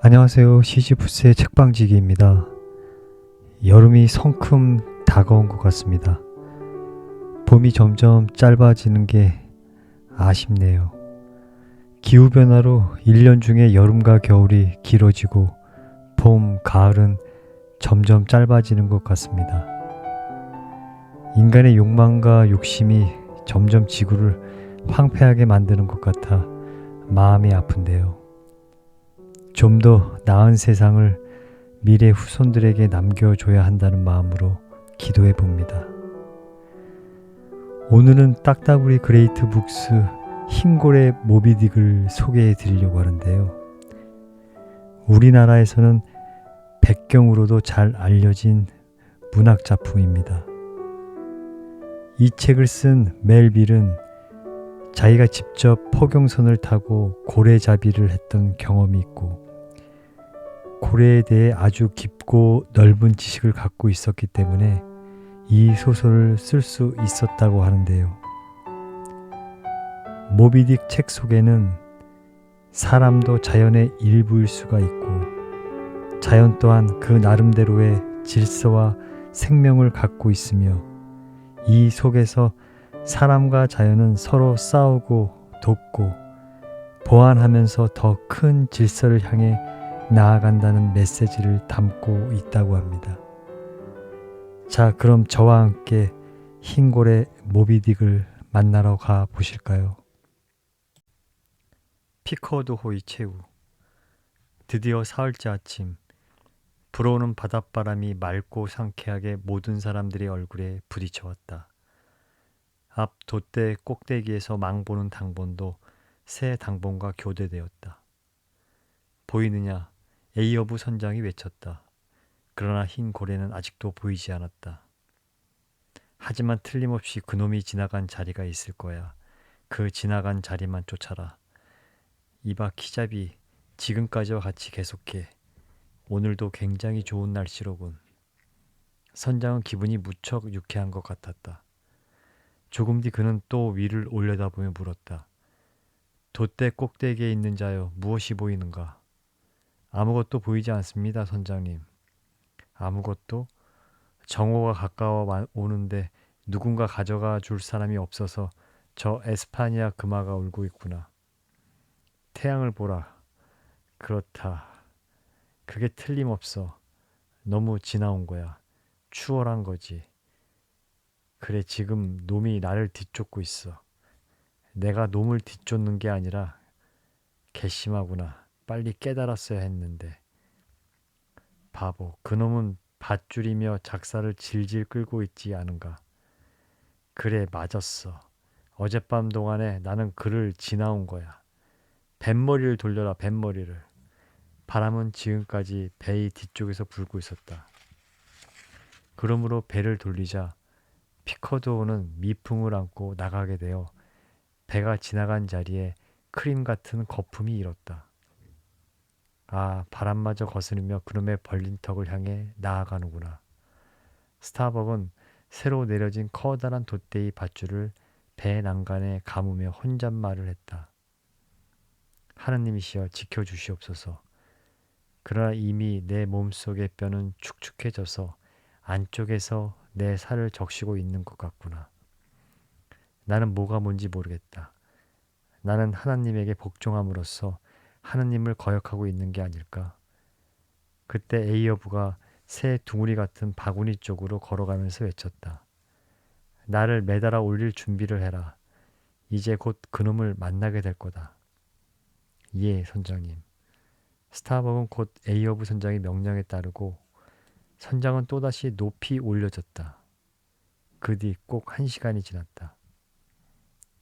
안녕하세요. 시지프스의 책방지기입니다. 여름이 성큼 다가온 것 같습니다. 봄이 점점 짧아지는 게 아쉽네요. 기후변화로 1년 중에 여름과 겨울이 길어지고 봄, 가을은 점점 짧아지는 것 같습니다. 인간의 욕망과 욕심이 점점 지구를 황폐하게 만드는 것 같아 마음이 아픈데요. 좀 더 나은 세상을 미래 후손들에게 남겨줘야 한다는 마음으로 기도해 봅니다. 오늘은 딱따구리 그레이트 북스 흰고래 모비딕을 소개해 드리려고 하는데요. 우리나라에서는 백경으로도 잘 알려진 문학 작품입니다. 이 책을 쓴 멜빌은 자기가 직접 포경선을 타고 고래잡이를 했던 경험이 있고 고래에 대해 아주 깊고 넓은 지식을 갖고 있었기 때문에 이 소설을 쓸 수 있었다고 하는데요. 모비딕 책 속에는 사람도 자연의 일부일 수가 있고 자연 또한 그 나름대로의 질서와 생명을 갖고 있으며 이 속에서 사람과 자연은 서로 싸우고 돕고 보완하면서 더 큰 질서를 향해 나아간다는 메시지를 담고 있다고 합니다. 자, 그럼 저와 함께 흰고래 모비딕을 만나러 가 보실까요? 피커드 호이 최후. 드디어 사흘째 아침. 불어오는 바닷바람이 맑고 상쾌하게 모든 사람들의 얼굴에 부딪혀왔다. 앞 돛대 꼭대기에서 망보는 당번도 새 당번과 교대되었다. 보이느냐? 에이어부 선장이 외쳤다. 그러나 흰 고래는 아직도 보이지 않았다. 하지만 틀림없이 그놈이 지나간 자리가 있을 거야. 그 지나간 자리만 쫓아라. 이봐 키잡이, 지금까지와 같이 계속해. 오늘도 굉장히 좋은 날씨로군. 선장은 기분이 무척 유쾌한 것 같았다. 조금 뒤 그는 또 위를 올려다보며 물었다. 돛대 꼭대기에 있는 자여, 무엇이 보이는가? 아무것도 보이지 않습니다, 선장님. 아무것도? 정오가 가까워 오는데 누군가 가져가 줄 사람이 없어서 저 에스파니아 금화가 울고 있구나. 태양을 보라. 그렇다. 그게 틀림없어. 너무 지나온 거야. 추월한 거지. 그래, 지금 놈이 나를 뒤쫓고 있어. 내가 놈을 뒤쫓는 게 아니라 괘씸하구나. 빨리 깨달았어야 했는데. 바보, 그놈은 밧줄이며 작사를 질질 끌고 있지 않은가. 그래, 맞았어. 어젯밤 동안에 나는 그를 지나온 거야. 뱃머리를 돌려라, 뱃머리를. 바람은 지금까지 배의 뒤쪽에서 불고 있었다. 그러므로 배를 돌리자 피커드호는 미풍을 안고 나가게 되어 배가 지나간 자리에 크림 같은 거품이 일었다. 아, 바람마저 거스르며 그놈의 벌린 턱을 향해 나아가는구나. 스타벅은 새로 내려진 커다란 돛대의 밧줄을 배 난간에 감으며 혼잣말을 했다. 하느님이시여 지켜주시옵소서. 그러나 이미 내 몸속의 뼈는 축축해져서 안쪽에서 내 살을 적시고 있는 것 같구나. 나는 뭐가 뭔지 모르겠다. 나는 하나님에게 복종함으로써 하나님을 거역하고 있는 게 아닐까. 그때 에이어부가 새 둥우리 같은 바구니 쪽으로 걸어가면서 외쳤다. 나를 매달아 올릴 준비를 해라. 이제 곧 그놈을 만나게 될 거다. 예, 선장님. 스타벅은 곧 에이어부 선장의 명령에 따르고 선장은 또다시 높이 올려졌다. 그 뒤 꼭 1시간이 지났다.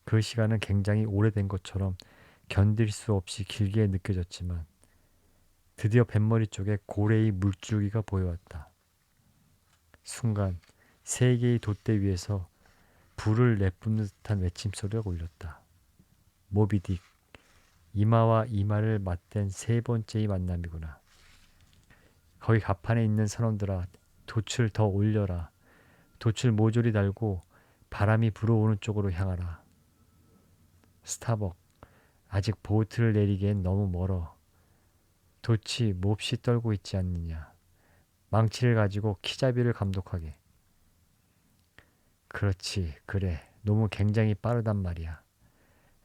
그 시간은 굉장히 오래된 것처럼 견딜 수 없이 길게 느껴졌지만 드디어 뱃머리 쪽에 고래의 물줄기가 보여왔다. 순간 세 개의 돛대 위에서 불을 내뿜는 듯한 외침소리가 울렸다. 모비딕, 이마와 이마를 맞댄 세 번째의 만남이구나. 거기 갑판에 있는 선원들아, 돛을 더 올려라. 돛을 모조리 달고 바람이 불어오는 쪽으로 향하라. 스타벅, 아직 보트를 내리기엔 너무 멀어. 도치 몹시 떨고 있지 않느냐. 망치를 가지고 키자비를 감독하게. 그렇지, 그래. 너무 굉장히 빠르단 말이야.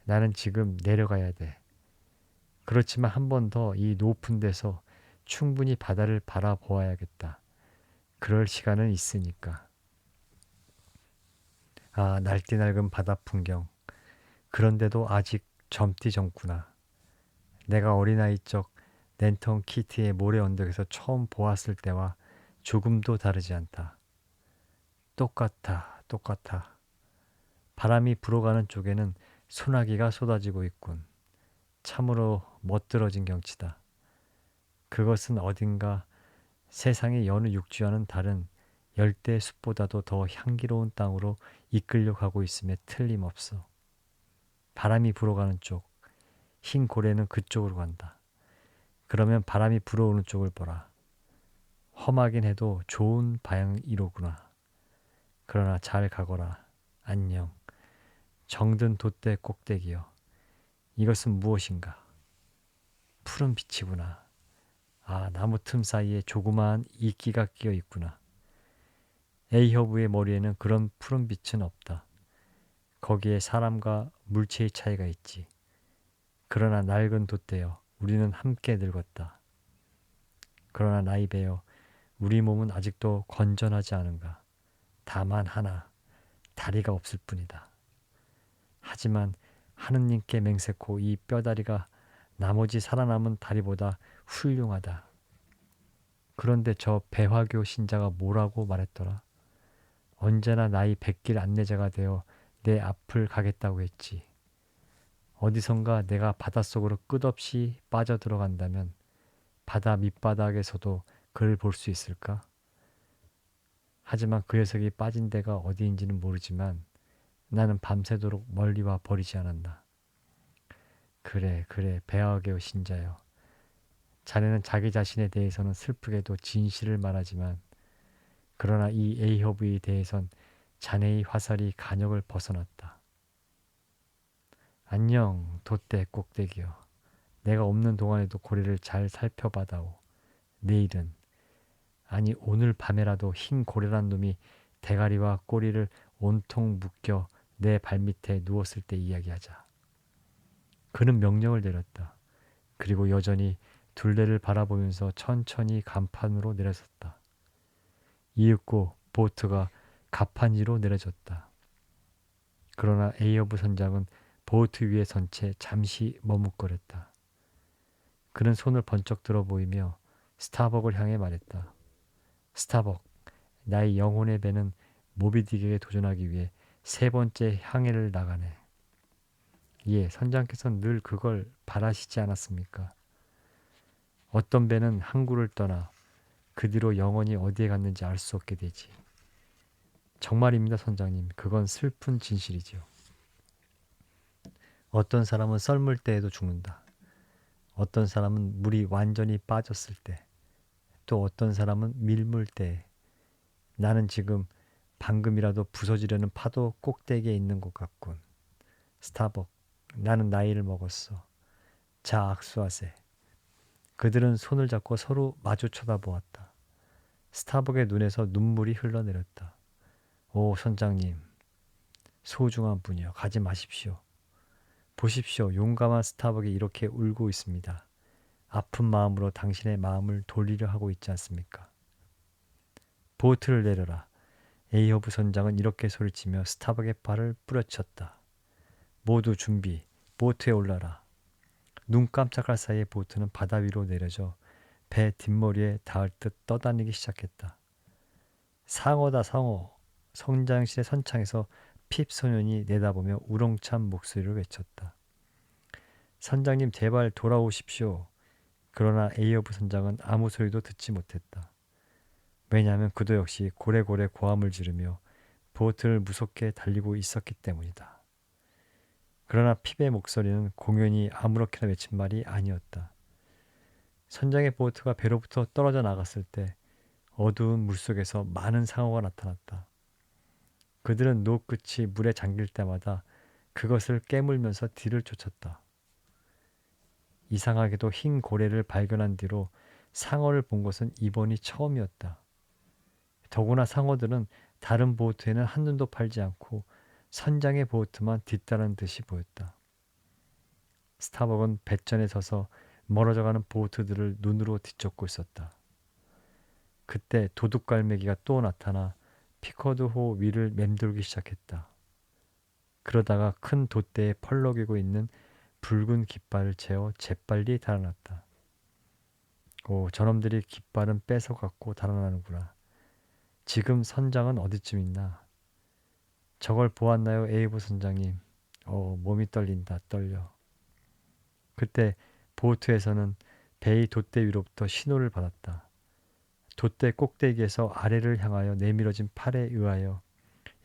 나는 지금 내려가야 돼. 그렇지만 한 번 더 이 높은 데서 충분히 바다를 바라보아야겠다. 그럴 시간은 있으니까. 아, 날뛰날금 바다 풍경. 그런데도 아직 젊디 젊구나. 내가 어린아이 적 랜턴 키트의 모래 언덕에서 처음 보았을 때와 조금도 다르지 않다. 똑같아, 똑같아. 바람이 불어가는 쪽에는 소나기가 쏟아지고 있군. 참으로 멋들어진 경치다. 그것은 어딘가 세상의 여느 육지와는 다른 열대 숲보다도 더 향기로운 땅으로 이끌려 가고 있음에 틀림없어. 바람이 불어가는 쪽, 흰 고래는 그쪽으로 간다. 그러면 바람이 불어오는 쪽을 보라. 험하긴 해도 좋은 방향이로구나. 그러나 잘 가거라. 안녕. 정든 돛대 꼭대기여. 이것은 무엇인가? 푸른 빛이구나. 아, 나무 틈 사이에 조그마한 이끼가 끼어 있구나. 에이허브의 머리에는 그런 푸른 빛은 없다. 거기에 사람과 물체의 차이가 있지. 그러나 낡은 돛대여, 우리는 함께 늙었다. 그러나 나이 베어, 우리 몸은 아직도 건전하지 않은가. 다만 하나, 다리가 없을 뿐이다. 하지만 하느님께 맹세코 이 뼈다리가 나머지 살아남은 다리보다 훌륭하다. 그런데 저 배화교 신자가 뭐라고 말했더라? 언제나 나이 100길 안내자가 되어 내 앞을 가겠다고 했지. 어디선가 내가 바닷속으로 끝없이 빠져들어간다면 바다 밑바닥에서도 그를 볼 수 있을까? 하지만 그 녀석이 빠진 데가 어디인지는 모르지만 나는 밤새도록 멀리와 버리지 않았다. 그래, 그래, 배아게오 신자여. 자네는 자기 자신에 대해서는 슬프게도 진실을 말하지만 그러나 이 에이허브에 대해선 자네의 화살이 간역을 벗어났다. 안녕, 돛대 꼭대기여. 내가 없는 동안에도 고래를 잘 살펴봐다오. 내일은, 아니 오늘 밤에라도 흰 고래란 놈이 대가리와 꼬리를 온통 묶여 내 발밑에 누웠을 때 이야기하자. 그는 명령을 내렸다. 그리고 여전히 둘레를 바라보면서 천천히 간판으로 내려섰다. 이윽고 보트가 갑판 위로 내려졌다. 그러나 에이어브 선장은 보트 위에 선 채 잠시 머뭇거렸다. 그는 손을 번쩍 들어 보이며 스타벅을 향해 말했다. 스타벅, 나의 영혼의 배는 모비딕에게 도전하기 위해 세 번째 항해를 나가네. 예, 선장께서는 늘 그걸 바라시지 않았습니까? 어떤 배는 항구를 떠나 그 뒤로 영원히 어디에 갔는지 알 수 없게 되지. 정말입니다, 선장님. 그건 슬픈 진실이지요. 어떤 사람은 썰물 때에도 죽는다. 어떤 사람은 물이 완전히 빠졌을 때, 또 어떤 사람은 밀물 때에. 나는 지금 방금이라도 부서지려는 파도 꼭대기에 있는 것 같군. 스타벅, 나는 나이를 먹었어. 자, 악수하세. 그들은 손을 잡고 서로 마주 쳐다보았다. 스타벅의 눈에서 눈물이 흘러내렸다. 오, 선장님, 소중한 분이여, 가지 마십시오. 보십시오, 용감한 스타벅이 이렇게 울고 있습니다. 아픈 마음으로 당신의 마음을 돌리려 하고 있지 않습니까? 보트를 내려라. 에이허브 선장은 이렇게 소리치며 스타벅의 팔을 뿌려쳤다. 모두 준비, 보트에 올라라. 눈 깜짝할 사이에 보트는 바다 위로 내려져 배 뒷머리에 닿을 듯 떠다니기 시작했다. 상어다 상어. 성장실의 선창에서 핍 소년이 내다보며 우렁찬 목소리로 외쳤다. 선장님 제발 돌아오십시오. 그러나 에이어브 선장은 아무 소리도 듣지 못했다. 왜냐하면 그도 역시 고래고래 고함을 지르며 보트를 무섭게 달리고 있었기 때문이다. 그러나 핍의 목소리는 공연히 아무렇게나 외친 말이 아니었다. 선장의 보트가 배로부터 떨어져 나갔을 때 어두운 물속에서 많은 상어가 나타났다. 그들은 노 끝이 물에 잠길 때마다 그것을 깨물면서 뒤를 쫓았다. 이상하게도 흰 고래를 발견한 뒤로 상어를 본 것은 이번이 처음이었다. 더구나 상어들은 다른 보트에는 한눈도 팔지 않고 선장의 보트만 뒤따르는 듯이 보였다. 스타벅은 배전에 서서 멀어져가는 보트들을 눈으로 뒤쫓고 있었다. 그때 도둑갈매기가 또 나타나 피커드호 위를 맴돌기 시작했다. 그러다가 큰 돛대에 펄럭이고 있는 붉은 깃발을 채워 재빨리 달아났다. 오, 저놈들이 깃발은 뺏어갖고 달아나는구나. 지금 선장은 어디쯤 있나? 저걸 보았나요, 에이브 선장님? 몸이 떨린다, 떨려. 그때 보트에서는 배의 돛대 위로부터 신호를 받았다. 돛대 꼭대기에서 아래를 향하여 내밀어진 팔에 의하여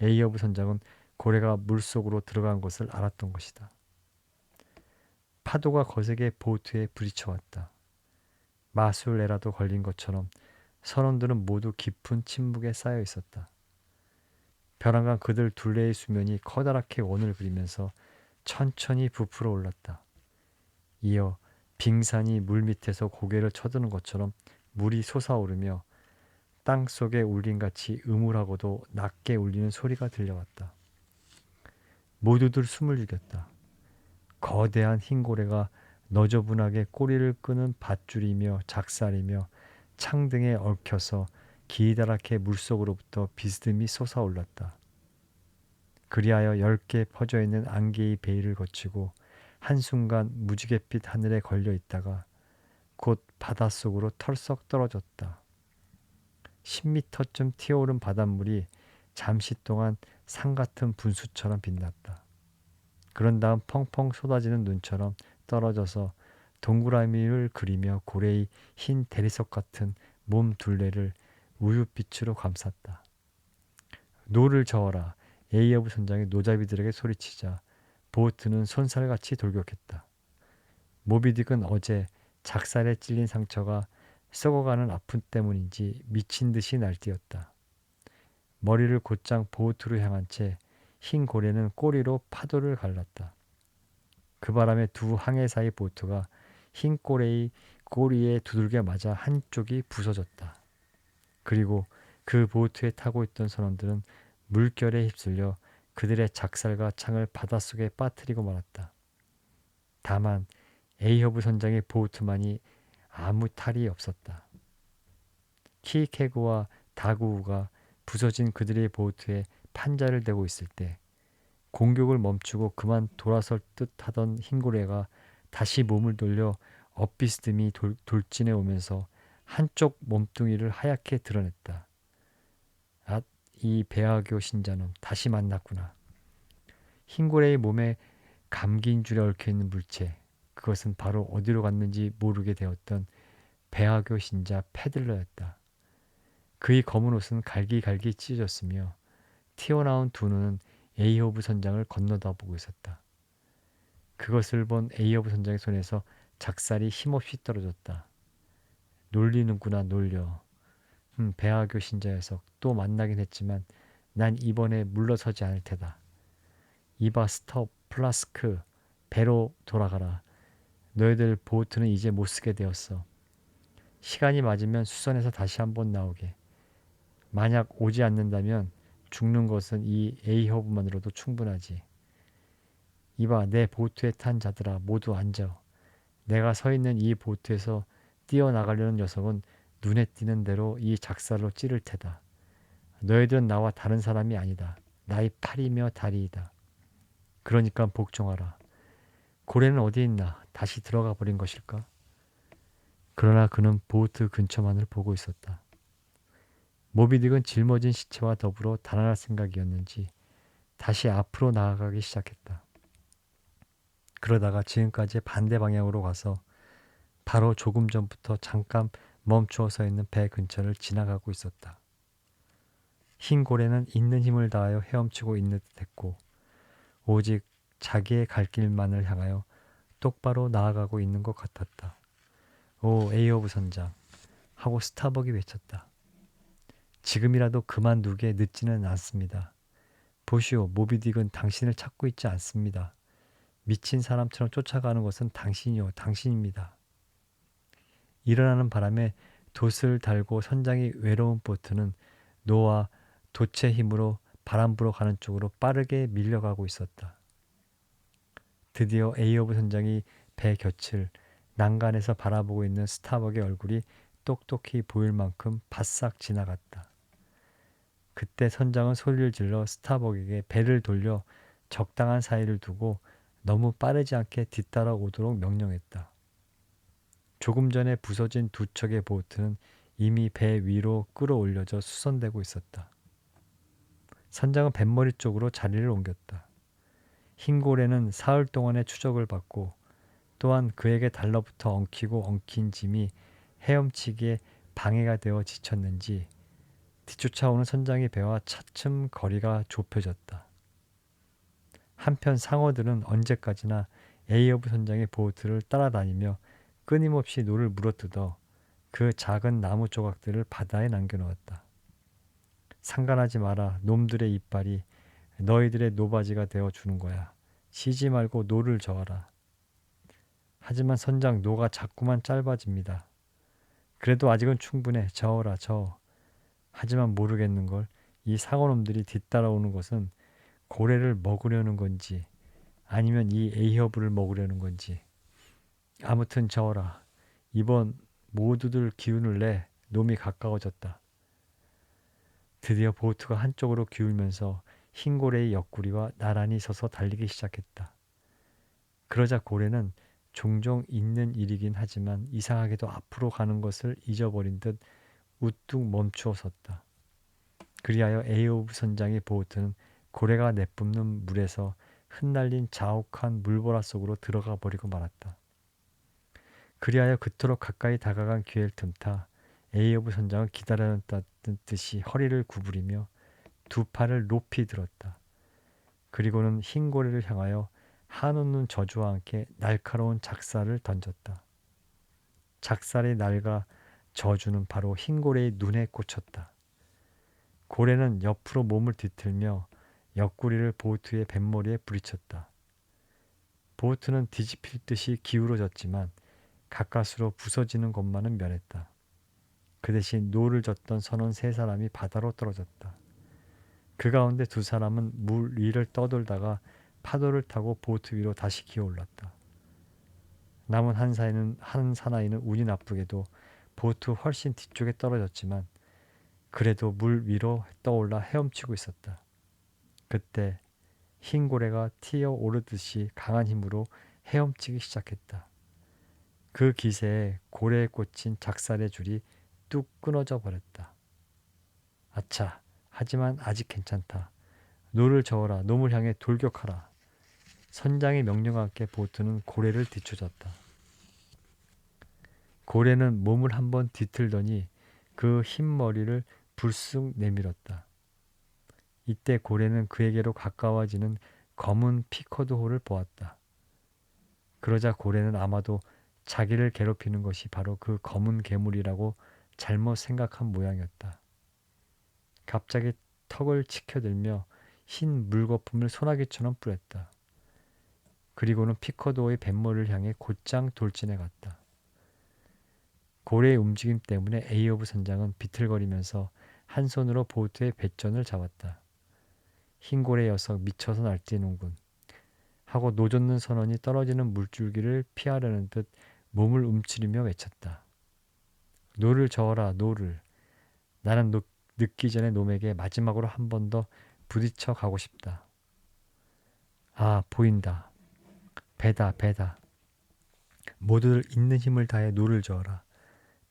에이어브 선장은 고래가 물속으로 들어간 것을 알았던 것이다. 파도가 거세게 보트에 부딪혀왔다. 마술에라도 걸린 것처럼 선원들은 모두 깊은 침묵에 쌓여 있었다. 벼랑간 그들 둘레의 수면이 커다랗게 원을 그리면서 천천히 부풀어 올랐다. 이어 빙산이 물 밑에서 고개를 쳐드는 것처럼 물이 솟아오르며 땅속에 울림같이 음울하고도 낮게 울리는 소리가 들려왔다. 모두들 숨을 죽였다. 거대한 흰고래가 너저분하게 꼬리를 끄는 밧줄이며 작살이며 창등에 얽혀서 기다랗게 물속으로부터 비스듬히 솟아올랐다. 그리하여 10개 퍼져있는 안개의 베일을 거치고 한순간 무지갯빛 하늘에 걸려 있다가 곧 바닷속으로 털썩 떨어졌다. 10m쯤 튀어오른 바닷물이 잠시 동안 산 같은 분수처럼 빛났다. 그런 다음 펑펑 쏟아지는 눈처럼 떨어져서 동그라미를 그리며 고래의 흰 대리석 같은 몸 둘레를 우윳빛으로 감쌌다. 노를 저어라. 에이어브 선장이 노자비들에게 소리치자 보트는 손살같이 돌격했다. 모비딕은 어제 작살에 찔린 상처가 썩어가는 아픔 때문인지 미친 듯이 날뛰었다. 머리를 곧장 보트로 향한 채 흰 고래는 꼬리로 파도를 갈랐다. 그 바람에 두 항해 사이 보트가 흰 고래의 꼬리에 두들겨 맞아 한쪽이 부서졌다. 그리고 그 보트에 타고 있던 선원들은 물결에 휩쓸려 그들의 작살과 창을 바닷속에 빠뜨리고 말았다. 다만 에이허브 선장의 보트만이 아무 탈이 없었다. 키케그와 다구우가 부서진 그들의 보트에 판자를 대고 있을 때 공격을 멈추고 그만 돌아설 듯 하던 흰고래가 다시 몸을 돌려 엇비스듬히 돌진해 오면서 한쪽 몸뚱이를 하얗게 드러냈다. 아, 이 배아교 신자는 다시 만났구나. 흰고래의 몸에 감긴 줄에 얽혀있는 물체, 그것은 바로 어디로 갔는지 모르게 되었던 배아교 신자 페들러였다. 그의 검은 옷은 갈기갈기 찢어졌으며 튀어나온 두 눈은 에이허브 선장을 건너다보고 있었다. 그것을 본 에이허브 선장의 손에서 작살이 힘없이 떨어졌다. 놀리는구나 놀려. 배아교 신자 녀석 또 만나긴 했지만 난 이번에 물러서지 않을 테다. 이봐 스톱 플라스크 배로 돌아가라. 너희들 보트는 이제 못 쓰게 되었어. 시간이 맞으면 수선해서 다시 한번 나오게. 만약 오지 않는다면 죽는 것은 이 에이허브만으로도 충분하지. 이봐 내 보트에 탄 자들아 모두 앉아. 내가 서 있는 이 보트에서 뛰어나가려는 녀석은 눈에 띄는 대로 이 작살로 찌를 테다. 너희들은 나와 다른 사람이 아니다. 나의 팔이며 다리이다. 그러니까 복종하라. 고래는 어디 있나? 다시 들어가 버린 것일까? 그러나 그는 보트 근처만을 보고 있었다. 모비딕은 짊어진 시체와 더불어 달아날 생각이었는지 다시 앞으로 나아가기 시작했다. 그러다가 지금까지의 반대 방향으로 가서 바로 조금 전부터 잠깐 멈추어 서 있는 배 근처를 지나가고 있었다. 흰 고래는 있는 힘을 다하여 헤엄치고 있는 듯했고 오직 자기의 갈 길만을 향하여 똑바로 나아가고 있는 것 같았다. 오 에이어브 선장 하고 스타벅이 외쳤다. 지금이라도 그만두게 늦지는 않습니다. 보시오 모비딕은 당신을 찾고 있지 않습니다. 미친 사람처럼 쫓아가는 것은 당신입니다. 일어나는 바람에 돛을 달고 선장이 외로운 보트는 노와 돛의 힘으로 바람 불어 가는 쪽으로 빠르게 밀려가고 있었다. 드디어 에이오브 선장이 배 곁을 난간에서 바라보고 있는 스타벅의 얼굴이 똑똑히 보일 만큼 바싹 지나갔다. 그때 선장은 소리를 질러 스타벅에게 배를 돌려 적당한 사이를 두고 너무 빠르지 않게 뒤따라 오도록 명령했다. 조금 전에 부서진 두 척의 보트는 이미 배 위로 끌어올려져 수선되고 있었다. 선장은 뱃머리 쪽으로 자리를 옮겼다. 흰 고래는 사흘 동안의 추적을 받고 또한 그에게 달라붙어 엉키고 엉킨 짐이 헤엄치기에 방해가 되어 지쳤는지 뒤쫓아오는 선장의 배와 차츰 거리가 좁혀졌다. 한편 상어들은 언제까지나 에이오브 선장의 보트를 따라다니며 끊임없이 노를 물어뜯어 그 작은 나무 조각들을 바다에 남겨놓았다. 상관하지 마라. 놈들의 이빨이 너희들의 노바지가 되어주는 거야. 쉬지 말고 노를 저어라. 하지만 선장, 노가 자꾸만 짧아집니다. 그래도 아직은 충분해. 저어라 저어. 하지만 모르겠는걸. 이 상어놈들이 뒤따라오는 것은 고래를 먹으려는 건지 아니면 이 에이허브를 먹으려는 건지. 아무튼 저어라. 이번 모두들 기운을 내. 놈이 가까워졌다. 드디어 보트가 한쪽으로 기울면서 흰 고래의 옆구리와 나란히 서서 달리기 시작했다. 그러자 고래는 종종 있는 일이긴 하지만 이상하게도 앞으로 가는 것을 잊어버린 듯 우뚝 멈추어 섰다. 그리하여 에이오브 선장의 보트는 고래가 내뿜는 물에서 흩날린 자욱한 물보라 속으로 들어가 버리고 말았다. 그리하여 그토록 가까이 다가간 기회를 틈타 에이오브 선장은 기다렸다는 듯이 허리를 구부리며 두 팔을 높이 들었다. 그리고는 흰 고래를 향하여 한없는 저주와 함께 날카로운 작살을 던졌다. 작살이 낡아 저주는 바로 흰 고래의 눈에 꽂혔다. 고래는 옆으로 몸을 뒤틀며 옆구리를 보트의 뱃머리에 부딪혔다. 보트는 뒤집힐 듯이 기울어졌지만 가까스로 부서지는 것만은 면했다. 그 대신 노를 젓던 선원 세 사람이 바다로 떨어졌다. 그 가운데 두 사람은 물 위를 떠돌다가 파도를 타고 보트 위로 다시 기어올랐다. 남은 한 사나이는 운이 나쁘게도 보트 훨씬 뒤쪽에 떨어졌지만 그래도 물 위로 떠올라 헤엄치고 있었다. 그때 흰 고래가 튀어 오르듯이 강한 힘으로 헤엄치기 시작했다. 그 기세에 고래에 꽂힌 작살의 줄이 뚝 끊어져 버렸다. 아차, 하지만 아직 괜찮다. 노를 저어라. 놈을 향해 돌격하라. 선장의 명령과 함께 보트는 고래를 뒤쫓았다. 고래는 몸을 한번 뒤틀더니 그 흰 머리를 불쑥 내밀었다. 이때 고래는 그에게로 가까워지는 검은 피커드호를 보았다. 그러자 고래는 아마도 자기를 괴롭히는 것이 바로 그 검은 괴물이라고 잘못 생각한 모양이었다. 갑자기 턱을 치켜들며 흰 물거품을 소나기처럼 뿌렸다. 그리고는 피커드호의 뱃머리를 향해 곧장 돌진해 갔다. 고래의 움직임 때문에 에이오브 선장은 비틀거리면서 한 손으로 보트의 배전을 잡았다. 흰 고래 녀석 미쳐서 날뛰는군 하고 노젓는 선원이 떨어지는 물줄기를 피하려는 듯 몸을 움츠리며 외쳤다. 노를 저어라 노를. 나는 늦기 전에 놈에게 마지막으로 한 번 더 부딪혀 가고 싶다. 아, 보인다. 배다 배다. 모두들 있는 힘을 다해 노를 저어라.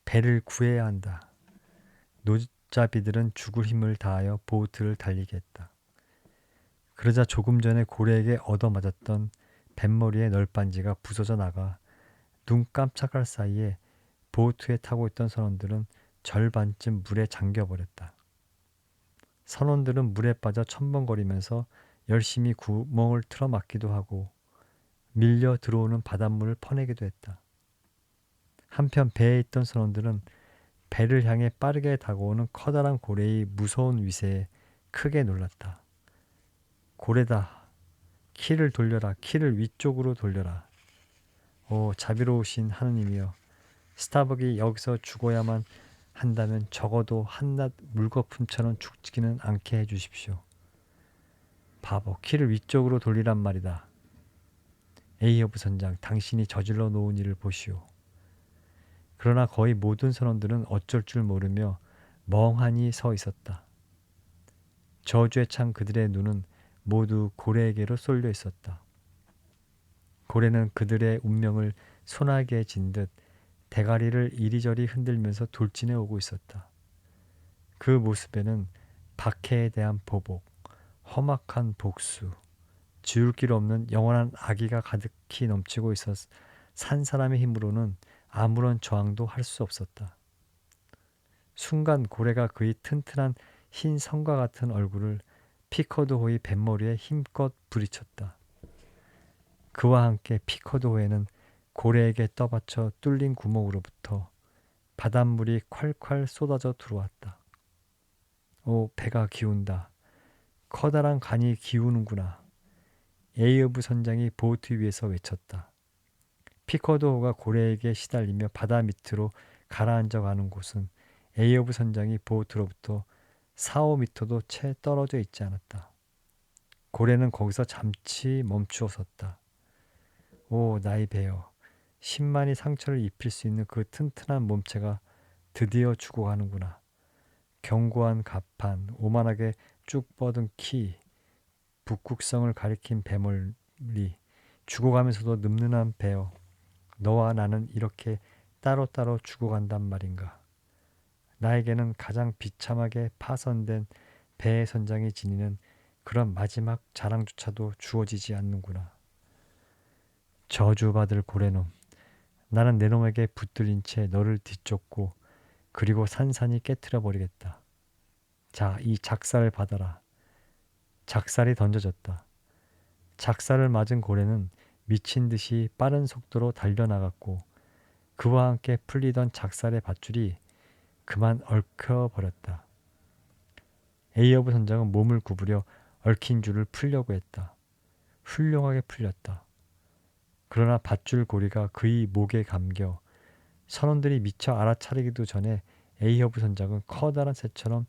배를 구해야 한다. 노잡이들은 죽을 힘을 다하여 보트를 달리게 했다. 그러자 조금 전에 고래에게 얻어맞았던 뱃머리의 널빤지가 부서져 나가 눈 깜짝할 사이에 보트에 타고 있던 선원들은 절반쯤 물에 잠겨버렸다. 선원들은 물에 빠져 첨벙거리면서 열심히 구멍을 틀어막기도 하고 밀려 들어오는 바닷물을 퍼내기도 했다. 한편 배에 있던 선원들은 배를 향해 빠르게 다가오는 커다란 고래의 무서운 위세에 크게 놀랐다. 고래다. 키를 돌려라. 키를 위쪽으로 돌려라. 오, 자비로우신 하느님이여, 스타벅이 여기서 죽어야만 한다면 적어도 한낱 물거품처럼 죽지는 않게 해주십시오. 바보, 키를 위쪽으로 돌리란 말이다. 에이어브 선장, 당신이 저질러 놓은 일을 보시오. 그러나 거의 모든 선원들은 어쩔 줄 모르며 멍하니 서 있었다. 저주에 찬 그들의 눈은 모두 고래에게로 쏠려 있었다. 고래는 그들의 운명을 손아귀에 쥔 듯 대가리를 이리저리 흔들면서 돌진해 오고 있었다. 그 모습에는 박해에 대한 보복, 험악한 복수, 지울 길 없는 영원한 악의가 가득히 넘치고 있어 산 사람의 힘으로는 아무런 저항도 할 수 없었다. 순간 고래가 그의 튼튼한 흰 성과 같은 얼굴을 피커드호의 뱃머리에 힘껏 부리쳤다. 그와 함께 피커드호에는 고래에게 떠받쳐 뚫린 구멍으로부터 바닷물이 콸콸 쏟아져 들어왔다. 오, 배가 기운다. 커다란 간이 기우는구나. 에이어브 선장이 보트 위에서 외쳤다. 피커드호가 고래에게 시달리며 바다 밑으로 가라앉아 가는 곳은 에이어브 선장이 보트로부터 4~5미터도 채 떨어져 있지 않았다. 고래는 거기서 잠시 멈추어 섰다. 오, 나의 배여. 10만이 상처를 입힐 수 있는 그 튼튼한 몸체가 드디어 죽어가는구나. 견고한 갑판, 오만하게 쭉 뻗은 키, 북극성을 가리킨 배멀리, 죽어가면서도 늠름한 배여. 너와 나는 이렇게 따로따로 죽어간단 말인가. 나에게는 가장 비참하게 파손된 배의 선장이 지니는 그런 마지막 자랑조차도 주어지지 않는구나. 저주받을 고래놈. 나는 내 놈에게 붙들린 채 너를 뒤쫓고 그리고 산산이 깨트려 버리겠다. 자, 이 작살을 받아라. 작살이 던져졌다. 작살을 맞은 고래는 미친 듯이 빠른 속도로 달려나갔고 그와 함께 풀리던 작살의 밧줄이 그만 얽혀버렸다. 에이어브 선장은 몸을 구부려 얽힌 줄을 풀려고 했다. 훌륭하게 풀렸다. 그러나 밧줄 고리가 그의 목에 감겨 선원들이 미처 알아차리기도 전에 에이어브 선장은 커다란 새처럼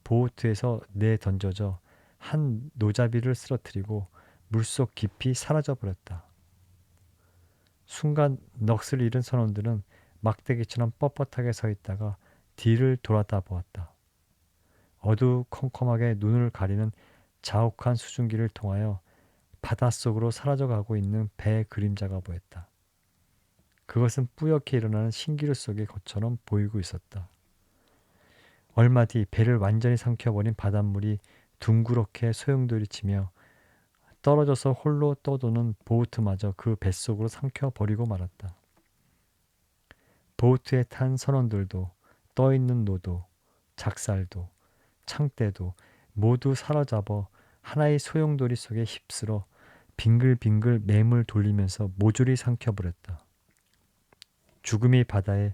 보트에서 내던져져 한 노자비를 쓰러뜨리고 물속 깊이 사라져버렸다. 순간 넋을 잃은 선원들은 막대기처럼 뻣뻣하게 서 있다가 뒤를 돌아다 보았다. 어두컴컴하게 눈을 가리는 자욱한 수증기를 통하여 바닷속으로 사라져가고 있는 배의 그림자가 보였다. 그것은 뿌옇게 일어나는 신기루 속의 것처럼 보이고 있었다. 얼마 뒤 배를 완전히 삼켜버린 바닷물이 둥그렇게 소용돌이치며 떨어져서 홀로 떠도는 보트마저 그 뱃속으로 삼켜버리고 말았다. 보트에 탄 선원들도 떠있는 노도, 작살도, 창대도 모두 사로잡아 하나의 소용돌이 속에 휩쓸어 빙글빙글 맴을 돌리면서 모조리 삼켜버렸다. 죽음이 바다에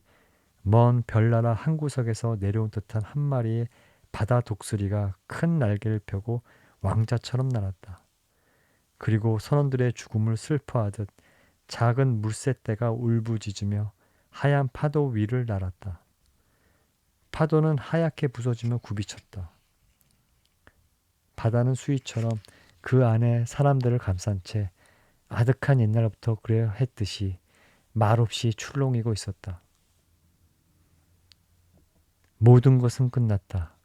먼 별나라 한 구석에서 내려온 듯한 한 마리의 바다 독수리가 큰 날개를 펴고 왕자처럼 날았다. 그리고 선원들의 죽음을 슬퍼하듯 작은 물새떼가 울부짖으며 하얀 파도 위를 날았다. 파도는 하얗게 부서지며 굽이쳤다. 바다는 수위처럼 그 안에 사람들을 감싼 채 아득한 옛날부터 그래야 했듯이 말없이 출렁이고 있었다. 모든 것은 끝났다.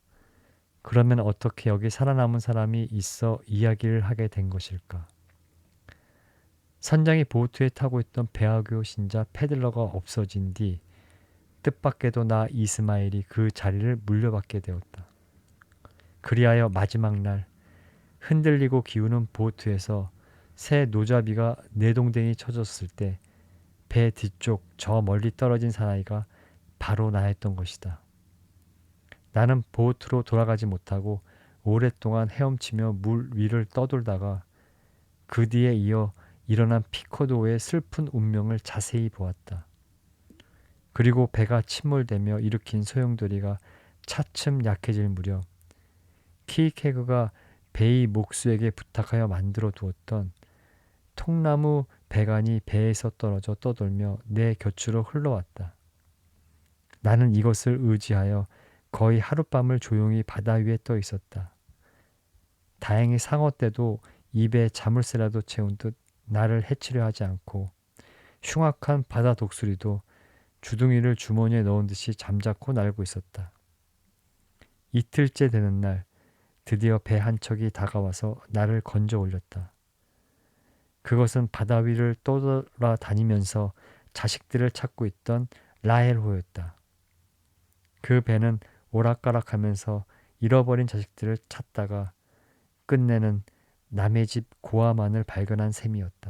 그러면 어떻게 여기 살아남은 사람이 있어 이야기를 하게 된 것일까? 선장이 보트에 타고 있던 배아교 신자 페들러가 없어진 뒤 뜻밖에도 나 이스마엘이 그 자리를 물려받게 되었다. 그리하여 마지막 날 흔들리고 기우는 보트에서 새 노자비가 내동댕이 쳐졌을 때 배 뒤쪽 저 멀리 떨어진 사나이가 바로 나였던 것이다. 나는 보트로 돌아가지 못하고 오랫동안 헤엄치며 물 위를 떠돌다가 그 뒤에 이어 일어난 피코도의 슬픈 운명을 자세히 보았다. 그리고 배가 침몰되며 일으킨 소용돌이가 차츰 약해질 무렵 키케그가 베이 목수에게 부탁하여 만들어 두었던 통나무 배관이 배에서 떨어져 떠돌며 내 곁으로 흘러왔다. 나는 이것을 의지하여 거의 하룻밤을 조용히 바다 위에 떠 있었다. 다행히 상어 떼도 입에 자물쇠라도 채운 듯 나를 해치려 하지 않고 흉악한 바다 독수리도 주둥이를 주머니에 넣은 듯이 잠자코 날고 있었다. 이틀째 되는 날 드디어 배 한 척이 다가와서 나를 건져 올렸다. 그것은 바다 위를 떠돌아다니면서 자식들을 찾고 있던 라헬호였다. 그 배는 오락가락하면서 잃어버린 자식들을 찾다가 끝내는 남의 집 고아만을 발견한 셈이었다.